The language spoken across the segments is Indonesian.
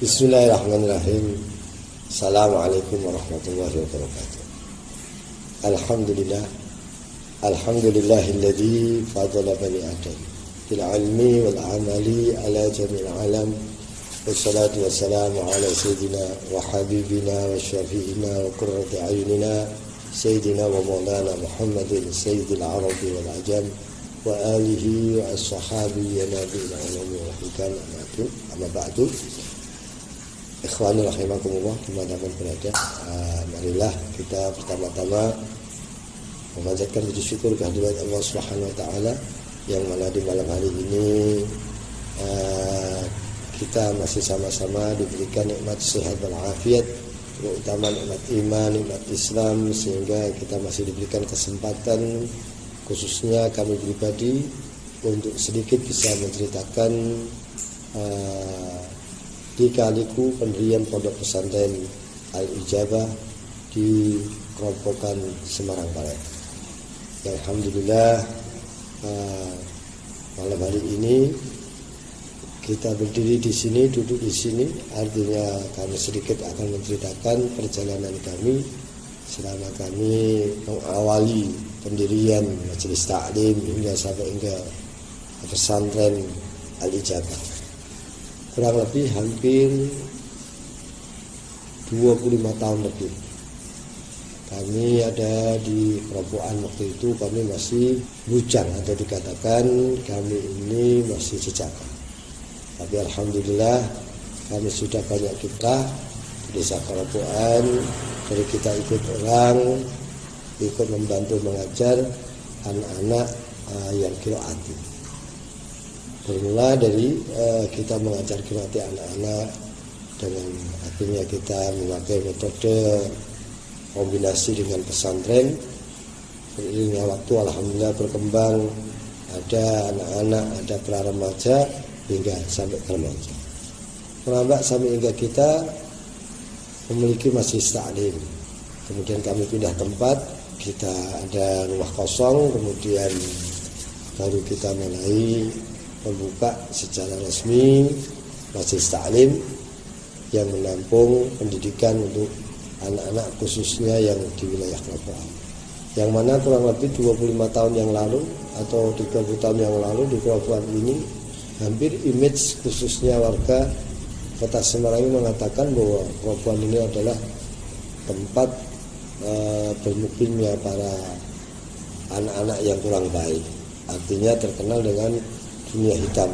Bismillahirrahmanirrahim. Assalamualaikum warahmatullahi wabarakatuh. Alhamdulillahilladzi fadala bani Adam bil ilmi wal amali ala jami'il alam. Wassalatu wassalamu ala sayyidina wa habibina wa syafi'ina wa qurrati ayunina sayyidina wa maulana Muhammadin sayyidil arabi wal ajam wa alihi wa ashabihi wa nabi'il ulama wal hikam amma ba'du. Ikhwani rahimakumullah, dimanapun berada, marilah kita pertama-tama memanjatkan puji syukur kehadirat Allah Subhanahu wa taala yang mana di malam hari ini kita masih sama-sama diberikan nikmat sehat dan afiat, terutama nikmat iman, nikmat Islam, sehingga kita masih diberikan kesempatan, khususnya kami pribadi, untuk sedikit bisa menceritakan di kaliku pendirian pondok pesantren Al-Ijabah di Keropokan Semarang Barat. Alhamdulillah malam hari ini kita berdiri di sini, duduk di sini, artinya kami sedikit akan menceritakan perjalanan kami selama kami mengawali pendirian majelis taklim hingga sampai pesantren Al-Ijabah. Kurang lebih hampir 25 tahun lebih kami ada di Keropokan. Waktu itu kami masih bujang, atau dikatakan kami ini masih jejaka. Tapi alhamdulillah kami sudah banyak kiprah di desa Keropokan. Dari kita ikut orang, ikut membantu mengajar anak-anak yang qiraati. Bermula dari kita mengajar qiraati anak-anak dengan akhirnya kita memakai metode kombinasi dengan pesantren. Beriringnya waktu alhamdulillah berkembang, ada anak-anak, ada pra remaja hingga sampai ke remaja. Merambah sampai hingga kita memiliki majelis taklim. Kemudian kami pindah tempat, kita ada rumah kosong, kemudian baru kita mulai membuka secara resmi majelis taklim yang menampung pendidikan untuk anak-anak khususnya yang di wilayah Keropokan. Yang mana kurang lebih 25 tahun yang lalu atau 30 tahun yang lalu di Keropokan ini hampir image khususnya warga Kota Semarang ini mengatakan bahwa Keropokan ini adalah tempat bermukimnya para anak-anak yang kurang baik. Artinya terkenal dengan dunia hitam,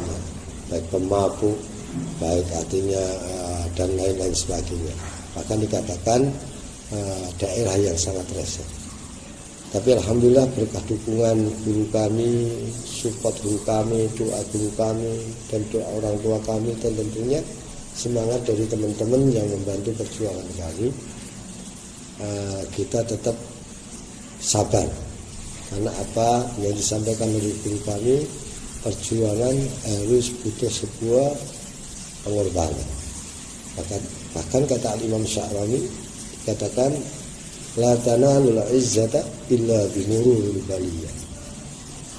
baik pemabuk, baik artinya dan lain-lain sebagainya. Bahkan dikatakan daerah yang sangat resek. Tapi alhamdulillah berkah dukungan guru kami, support guru kami, doa guru kami, dan doa orang tua kami, dan tentunya semangat dari teman-teman yang membantu perjuangan kami, kita tetap sabar. Karena apa yang disampaikan oleh guru kami, perjuangan harus butuh sebuah pengorbanan. Bahkan kata Imam Sya'rani dikatakan la tanalul izzata illa bimururil baliyah.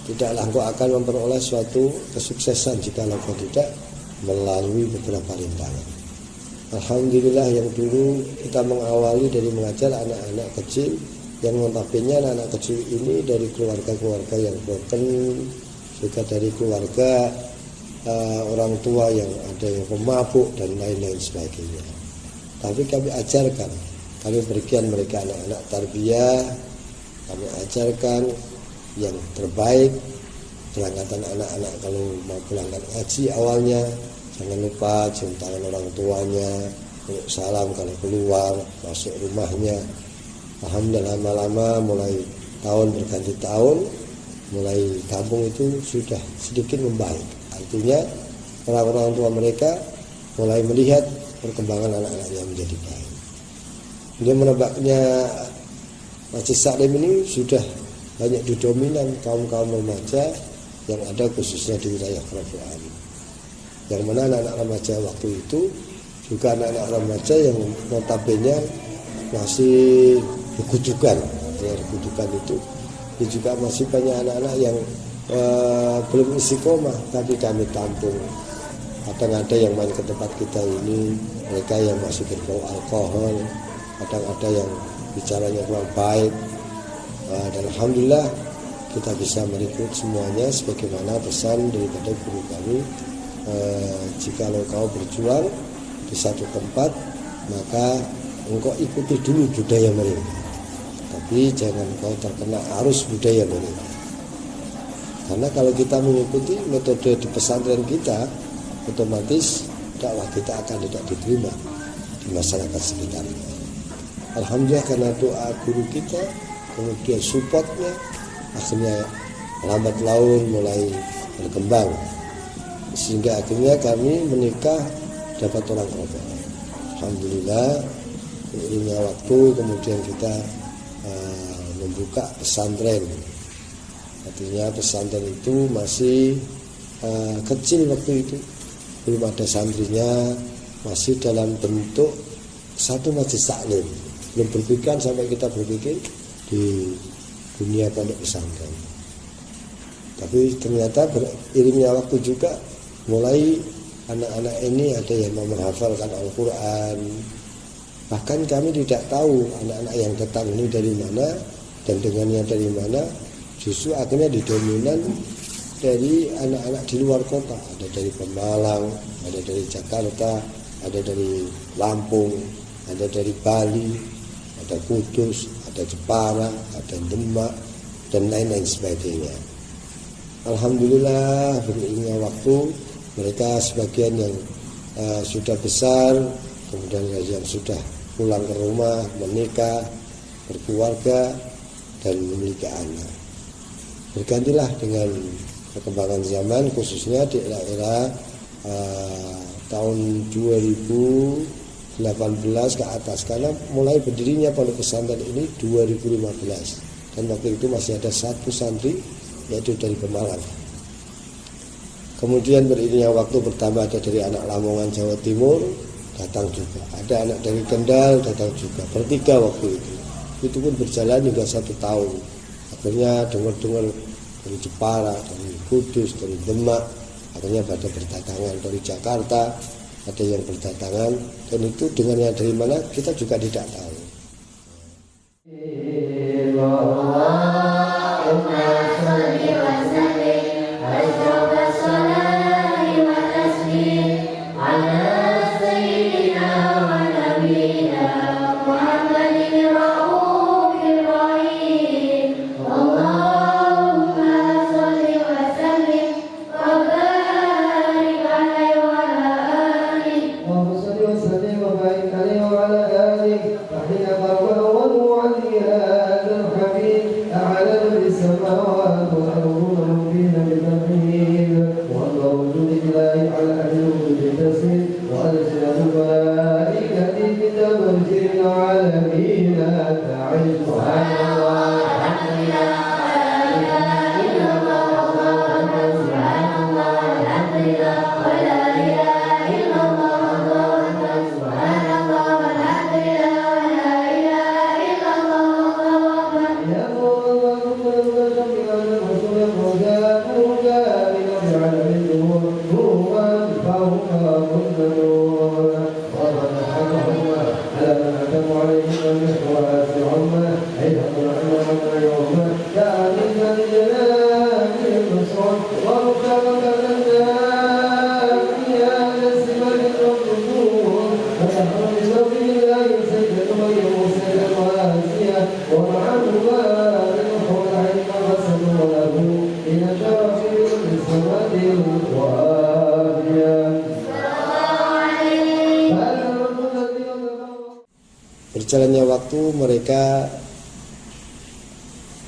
Tidaklah engkau akan memperoleh suatu kesuksesan jika engkau tidak melalui beberapa rintangan. Alhamdulillah yang dulu kita mengawali dari mengajar anak-anak kecil yang notabene anak-anak kecil ini dari keluarga-keluarga yang broken, juga dari keluarga orang tua yang ada yang pemabuk dan lain-lain sebagainya. Tapi kami ajarkan, kami berikan mereka anak-anak tarbiyah, kami ajarkan yang terbaik. Berangkatan anak-anak kalau mau berangkat ngaji awalnya jangan lupa cium tangan orang tuanya, salam kalau keluar masuk rumahnya. Alhamdulillah lama-lama mulai tahun berganti tahun, mulai kampung itu sudah sedikit membaik. Artinya orang-orang tua mereka mulai melihat perkembangan anak-anaknya menjadi baik. Dia menebaknya majelis taklim ini sudah banyak didominan kaum-kaum remaja yang ada khususnya di wilayah Keropokan. Yang mana anak-anak remaja waktu itu juga anak-anak remaja yang notabene masih berkudukan. Ya, berkudukan itu juga masih banyak anak-anak yang belum istiqomah, tapi kami tampung Kadang ada yang main ke tempat kita ini, mereka yang masih berbau alkohol, kadang ada yang bicaranya kurang baik. Dan alhamdulillah kita bisa merekrut semuanya sebagaimana pesan daripada guru kami. Jikalau kau berjuang di satu tempat, maka engkau ikuti dulu budaya mereka, tapi jangan kau terkena arus budaya mereka. Karena kalau kita mengikuti metode di pesantren kita, otomatis dakwah kita akan tidak diterima di masyarakat sekitar. Alhamdulillah karena doa guru kita, kemudian supportnya, akhirnya lambat laun mulai berkembang, sehingga akhirnya kami menikah dapat orang tua. Alhamdulillah, beriringnya waktu kemudian kita membuka pesantren. Artinya pesantren itu masih kecil waktu itu, belum ada santrinya, masih dalam bentuk satu majelis taklim, belum berpikir sampai kita berpikir di dunia pondok pesantren. Tapi ternyata beriringnya waktu juga mulai anak-anak ini ada yang menghafalkan Al-Quran. Bahkan kami tidak tahu anak-anak yang datang ini dari mana dan dengannya dari mana. Justru akhirnya didominan dari anak-anak di luar kota. Ada dari Pemalang, ada dari Jakarta, ada dari Lampung, ada dari Bali, ada Kudus, ada Jepara, ada Demak, dan lain-lain sebagainya. Alhamdulillah beriringnya waktu, mereka sebagian yang sudah besar, kemudian yang sudah pulang ke rumah, menikah, berkeluarga, dan memiliki anak. Bergantilah dengan perkembangan zaman, khususnya di era tahun 2018 ke atas, karena mulai berdirinya pondok pesantren ini 2015, dan waktu itu masih ada satu santri, yaitu dari Pemalang. Kemudian beriringnya waktu pertama ada dari anak Lamongan Jawa Timur datang juga, ada anak dari Kendal datang juga, bertiga waktu itu pun berjalan hingga 1 tahun. Akhirnya dengar-dengar dari Jepara, dari Kudus, dari Demak, akhirnya pada berdatangan dari Jakarta, ada yang berdatangan, dan itu dengannya dari mana kita juga tidak tahu. Berjalannya waktu, mereka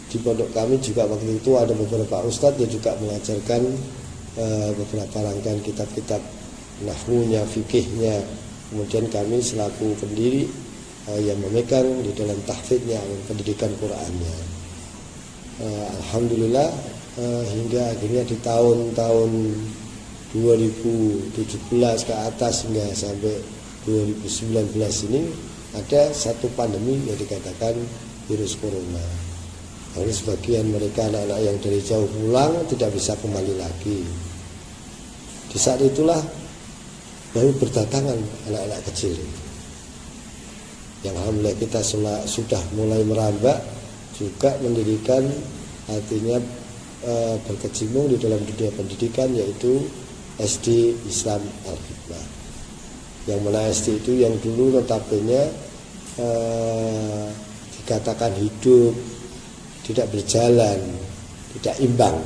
di pondok kami juga waktu itu ada beberapa ustadz yang juga mengajarkan beberapa rangkaian kitab-kitab nahwunya, fikihnya. Kemudian kami selaku pendiri yang memegang di dalam tahfidnya, pendidikan Qur'annya. Alhamdulillah hingga akhirnya di tahun-tahun 2017 ke atas hingga sampai 2019 ini ada satu pandemi yang dikatakan virus corona. Lalu sebagian mereka anak-anak yang dari jauh pulang tidak bisa kembali lagi. Di saat itulah baru berdatangan anak-anak kecil ini. Yang alhamdulillah kita sudah mulai merambah juga mendirikan, artinya berkecimpung di dalam dunia pendidikan, yaitu SD Islam Al-Hikmah. Yang mana SD itu yang dulu notabene dikatakan hidup, tidak berjalan, tidak imbang,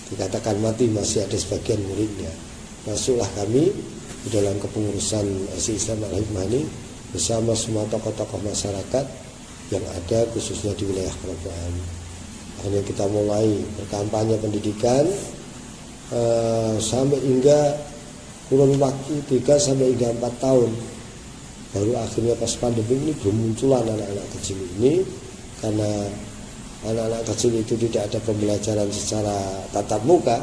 dikatakan mati, masih ada sebagian muridnya. Masuklah kami di dalam kepengurusan SD Islam Al-Hikmah ini bersama semua tokoh-tokoh masyarakat yang ada khususnya di wilayah kerajaan. Akhirnya kita mulai berkampanye pendidikan sampai hingga kurun waktu 3 sampai hingga 4 tahun. Baru akhirnya pas pandemi ini bermunculan anak-anak kecil ini, karena anak-anak kecil itu tidak ada pembelajaran secara tatap muka,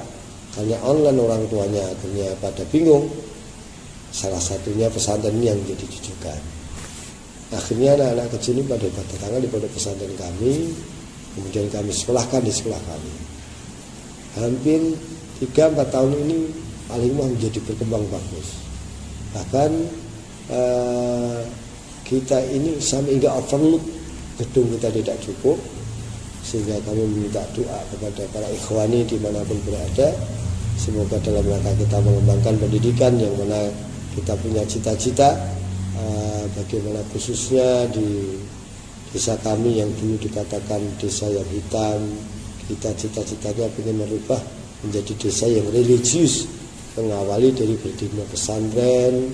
hanya online, orang tuanya akhirnya pada bingung. Salah satunya pesantren yang jadi rujukan. Akhirnya anak-anak kecil ini pada berdatangan di pondok pesantren kami, kemudian kami sekolahkan di sekolah kami. Hampir 3-4 tahun ini Al-Hikmah menjadi berkembang bagus. Bahkan kita ini sampai hingga overload, gedung kita tidak cukup, sehingga kami meminta doa kepada para ikhwani dimanapun berada, semoga dalam rangka kita mengembangkan pendidikan yang mana kita punya cita-cita, bagaimana khususnya di desa kami yang dulu dikatakan desa yang hitam, kita cita-citanya ingin merubah menjadi desa yang religius, mengawali dari berdirinya pesantren,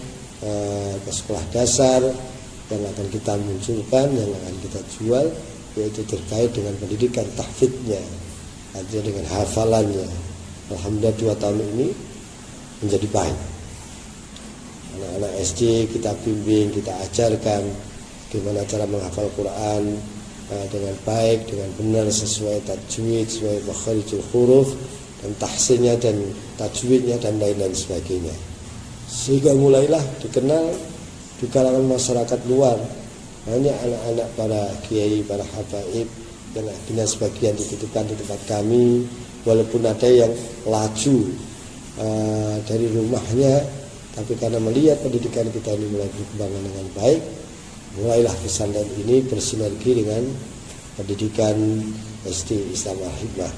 ke sekolah dasar yang akan kita munculkan, yang akan kita jual, yaitu terkait dengan pendidikan tahfidnya, artinya dengan hafalannya. Alhamdulillah 2 tahun ini menjadi baik. Anak-anak SD kita bimbing, kita ajarkan bagaimana cara menghafal Quran dengan baik, dengan benar, sesuai tajwid, sesuai makharijul huruf, dan tahsinnya dan tajwidnya dan lain-lain sebagainya. Sehingga mulailah dikenal di kalangan masyarakat luar. Hanya anak-anak para kiai, para habaib yang akhirnya sebagian dititipkan di tempat kami, walaupun ada yang laju dari rumahnya, tapi karena melihat pendidikan kita ini mulai berkembang dengan baik, mulailah pesantren ini bersinergi dengan pendidikan SD Islam Al-Hikmah.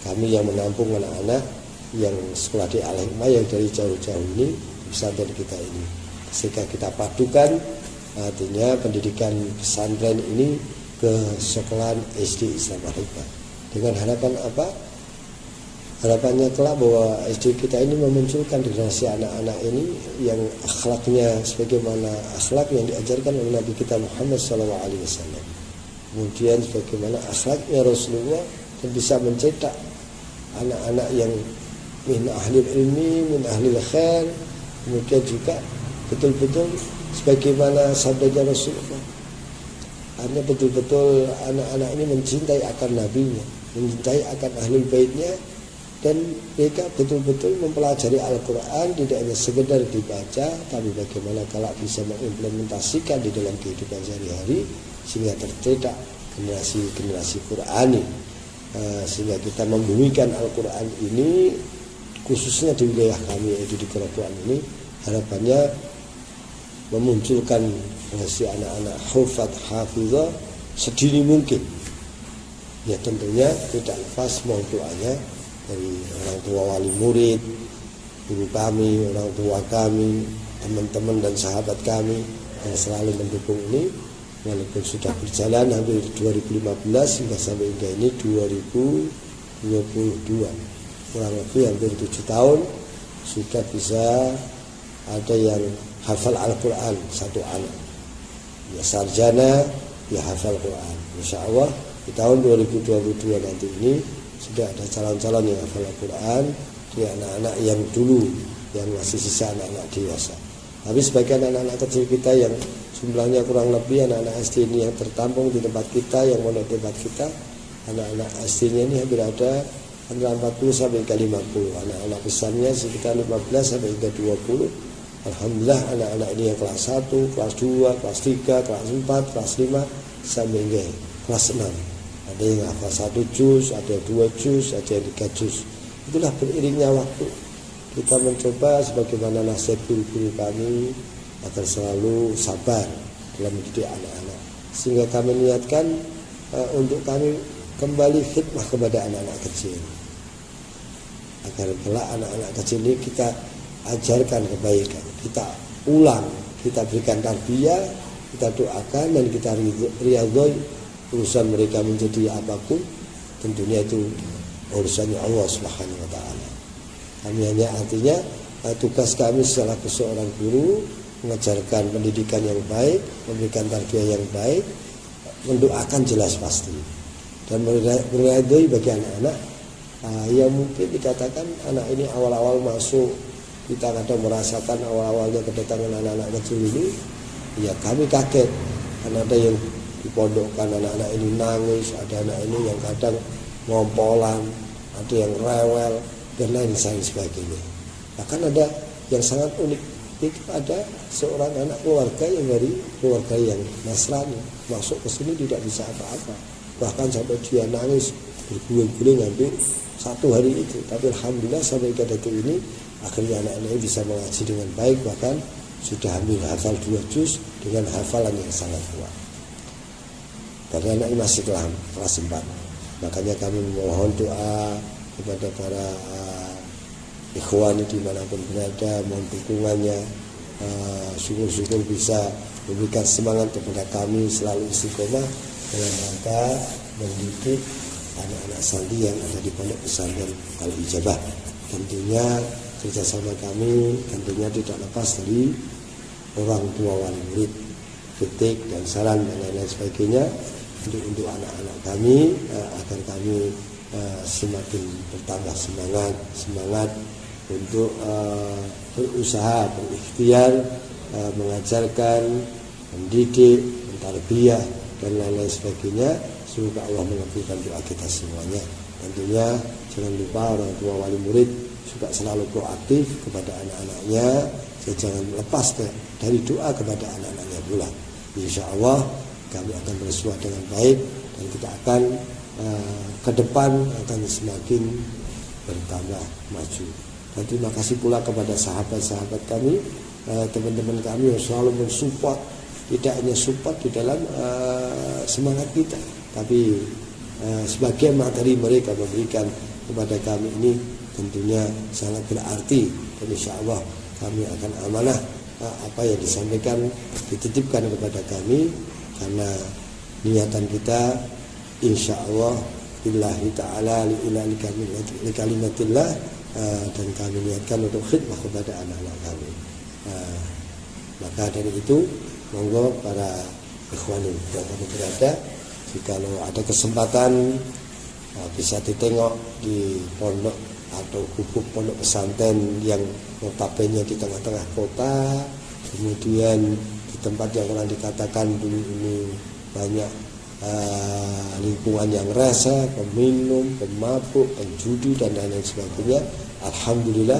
Kami yang menampung anak-anak yang sekolah di Al-Hikmah yang dari jauh-jauh ini, pesantren kita ini, sehingga kita padukan, artinya pendidikan pesantren ini ke sekolahan SD Islam Al-Hikmah, dengan harapan apa? Harapannya kelak bahwa SD kita ini memunculkan generasi anak-anak ini yang akhlaknya sebagaimana akhlak yang diajarkan oleh Nabi kita Muhammad SAW. Kemudian sebagaimana akhlaknya Rasulullah, dan bisa mencetak anak-anak yang min ahli ilmi, min ahli khair, kemudian juga betul-betul sebagaimana sabdanya Rasulullah. Artinya betul-betul anak-anak ini mencintai akan nabinya, mencintai akan ahlul baitnya, dan mereka betul-betul mempelajari Al-Quran, tidak hanya sekedar dibaca, tapi bagaimana kalau bisa mengimplementasikan di dalam kehidupan sehari-hari, sehingga tercetak generasi-generasi Qurani, sehingga kita membumikan Al-Quran ini khususnya di wilayah kami, yaitu di kerajaan ini. Harapannya memunculkan generasi anak-anak hufad hafizah sedini mungkin. Ya tentunya tidak lepas mohon doanya dari orang tua wali murid, guru kami, orang tua kami, teman-teman dan sahabat kami yang selalu mendukung ini, walaupun sudah berjalan hampir 2015 hingga sampai hingga ini 2022, kurang lebih hampir 7 tahun sudah bisa ada yang hafal Al-Quran 1 anak, ya sarjana, ya hafal Quran. Insya Allah di tahun 2022 nanti ini sudah ada calon-calon yang hafal Al-Quran di anak-anak yang dulu yang masih sisa anak-anak dewasa. Tapi sebagian anak-anak kecil kita yang jumlahnya kurang lebih anak-anak SD ini yang tertampung di tempat kita, yang mondok di tempat kita, anak-anak SD-nya ini hampir ada antara 40 sampai ke 50, anak-anak besarnya sekitar 15 sampai hingga 20. Alhamdulillah anak-anak ini yang kelas 1, kelas 2, kelas 3, kelas 4, kelas 5 sampai hingga kelas 6. Ada yang hafal 1 juz, ada 2 juz, ada yang 3 juz. Itulah beriringnya waktu kita mencoba sebagaimana nasihat guru-guru kami agar selalu sabar dalam mendidik anak-anak, sehingga kami niatkan untuk kami kembali khidmah kepada anak-anak kecil, agar kelak anak-anak kecil ini kita ajarkan kebaikan, kita ulang, kita berikan tarbiyah, kita doakan dan kita riyadhoi urusan mereka menjadi apapun. Tentunya itu urusannya Allah Subhanahu wa taala. Kami hanya artinya tugas kami setelah seorang guru mengajarkan pendidikan yang baik, memberikan tarbiyah yang baik, mendoakan jelas pasti, dan meridhoi bagi anak-anak yang mungkin dikatakan anak ini awal-awal masuk, kita kadang merasakan awal-awalnya kedatangan anak-anak kecil ini, ya kami kaget karena ada yang dipondokkan anak-anak ini nangis, ada anak ini yang kadang ngompolan, ada yang rewel dan lain sebagainya. Bahkan ada yang sangat unik, itu ada seorang anak keluarga yang dari keluarga yang Nasrani masuk ke sini tidak bisa apa-apa, bahkan sampai dia nangis berguling-guling hampir 1 hari itu. Tapi alhamdulillah sampai ke detik ini akhirnya anak-anak ini bisa mengaji dengan baik, bahkan sudah hampir hafal 2 juz dengan hafalan yang sangat kuat. Karena anak ini masih kelas 4. Makanya kami memohon doa kepada para ikhwan dimanapun berada, mohon dukungannya, syukur-syukur bisa memberikan semangat kepada kami selalu istiqomah dalam rangka mendidik anak-anak santri yang ada di pondok pesantren Al-Ijabah. Tentunya kerjasama kami tentunya tidak lepas dari orang tua wali murid, kritik dan saran dan lain-lain sebagainya untuk anak-anak kami, agar kami semakin bertambah semangat untuk berusaha, berikhtiar, mengajarkan, mendidik, mentarbiyah dan lain-lain sebagainya. Semoga Allah mengabulkan doa kita semuanya. Tentunya jangan lupa orang tua wali murid juga selalu proaktif kepada anak-anaknya, jangan lepas dari doa kepada anak-anaknya pula. Insya Allah kami akan bersuah dengan baik dan kita akan ke depan akan semakin bertambah maju. Dan terima kasih pula kepada sahabat-sahabat kami, teman-teman kami yang selalu mensupport, tidak hanya support di dalam semangat kita, tapi sebagai materi mereka memberikan kepada kami ini tentunya sangat berarti. Dan insya Allah kami akan amanah apa yang disampaikan, dititipkan kepada kami, karena niatan kita insya Allah billahi ta'ala li kalimatillah, dan kami niatkan untuk khidmah kepada anak-anak kami. Maka dari itu monggo para ikhwani yang kami berada, jika ada kesempatan bisa ditengok di pondok atau gubuk pondok pesantren yang notabene di tengah-tengah kota, kemudian di tempat yang orang dikatakan dulu ini banyak lingkungan yang rasa, peminum, pemabuk, penjudi dan lain-lain sebagainya. Alhamdulillah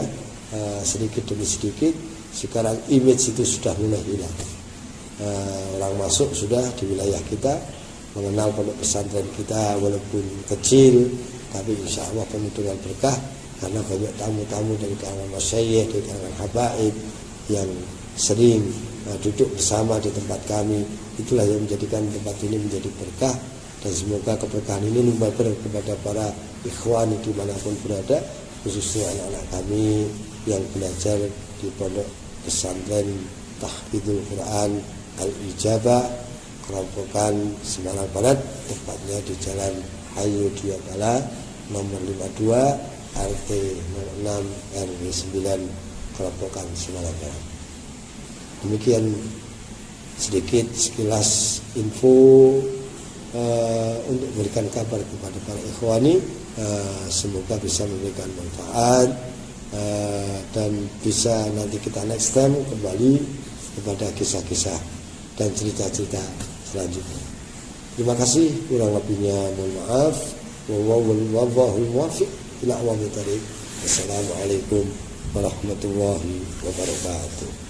sedikit demi sedikit sekarang image itu sudah mulai hilang. Orang masuk sudah di wilayah kita mengenal pondok pesantren kita, walaupun kecil tapi insya Allah penuh dengan berkah, karena banyak tamu-tamu dari kalangan masyayikh, dari kalangan habaib yang sering duduk bersama di tempat kami. Itulah yang menjadikan tempat ini menjadi berkah, dan semoga keberkahan ini lumbar kepada para ikhwan dimanapun berada, khususnya anak-anak kami yang belajar di pondok pesantren Tahfidzul Quran Al-Ijabah, Kerobokan Semarang Barat, tepatnya di Jalan Ayu Diabala nomor 52 RT 06 RW 9 Kerobokan Semarang Barat. Demikian sedikit sekilas info untuk memberikan kabar kepada para ikhwani. Semoga bisa memberikan manfaat dan bisa nanti kita next time kembali kepada kisah-kisah dan cerita-cerita selanjutnya. Terima kasih, kurang lebihnya mohon maaf. Wallahul muwaffiq ila aqwamit thoriq. Assalamualaikum warahmatullahi wabarakatuh.